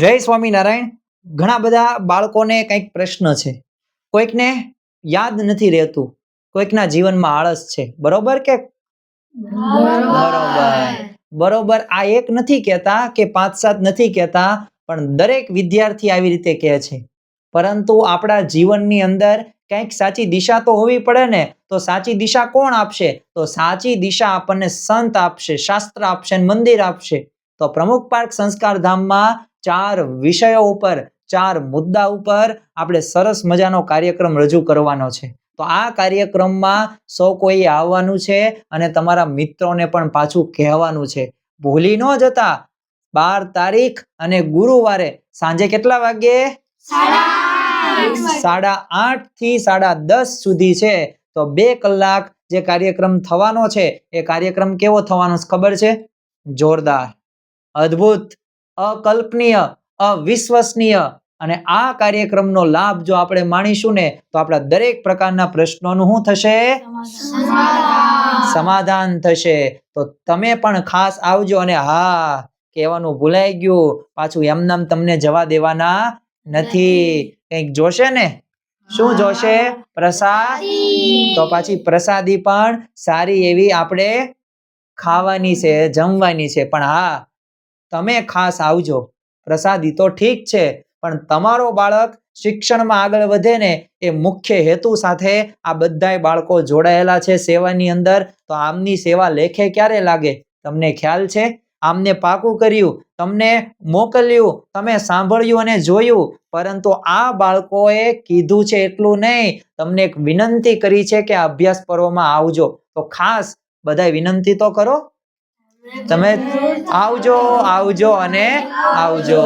જય સ્વામિનારાયણ. ઘણા બધા બાળકોને કંઈક પ્રશ્ન છે, કોઈકને યાદ નથી રહેતું, કોઈકના જીવનમાં આળસ છે. બરોબર કે બરોબર બરોબર આ એક નથી કહેતા કે 5-7 નથી કહેતા, પણ દરેક વિદ્યાર્થી આવી રીતે કહે છે. પરંતુ આપણા જીવનની અંદર કંઈક સાચી દિશા તો હોવી પડે ને. તો સાચી દિશા કોણ આપશે? તો સાચી દિશા આપણને સંત આપશે, શાસ્ત્ર આપશે, મંદિર આપશે. તો પ્રમુખ પાર્ક સંસ્કાર ધામમાં 4 વિષયો ઉપર 4 મુદ્દા ઉપર આપણે સરસ મજાનો કાર્યક્રમ રજૂ કરવાનો છે. તો આ કાર્યક્રમમાં સૌ કોઈ આવવાનું છે અને તમારા મિત્રોને પણ પાછું કહેવાનું છે. ભૂલી ન જતા. 12 તારીખ અને ગુરુવારે સાંજે કેટલા વાગ્યે? 8:30 થી 10:30 સુધી છે. તો 2 કલાક જે કાર્યક્રમ થવાનો છે એ કાર્યક્રમ કેવો થવાનો છે ખબર છે? જોરદાર, અદ્ભુત, અકલ્પનીય, અવિશ્વસનીય. અને આ કાર્યક્રમનો લાભ જો આપણે માણીશું ને તો આપણા દરેક પ્રકારના પ્રશ્નોનું શું થશે? સમાધાન થશે. તો તમે પણ ખાસ આવજો. અને હા, કહેવાનું ભૂલાઈ ગયું, પાછું એમનામ તમને જવા દેવાના નથી. કંઈક જોશે ને? શું જોશે? પ્રસાદ. તો પાછી પ્રસાદી પણ સારી એવી આપણે ખાવાની છે, જમવાની છે. પણ હા, તમે ખાસ આવજો. પ્રસાદી તો ઠીક છે, પણ તમારો બાળક શિક્ષણમાં આગળ વધે ને એ મુખ્ય હેતુ સાથે આ બધાય બાળકો જોડાયેલા છે સેવાની અંદર. તો આમની સેવા લેખે ક્યારે લાગે? તમને ખ્યાલ છે? આમને પાકું કર્યું, તમને મોકલ્યું, તમે સાંભળ્યું અને જોયું. પરંતુ આ બાળકોએ કીધું છે એટલું નહીં, તમને એક વિનંતી કરી છે કે અભ્યાસ પર્વમાં આવજો. તો ખાસ બધાય વિનંતી તો કરો. તમે આવજો, આવજો અને આવજો.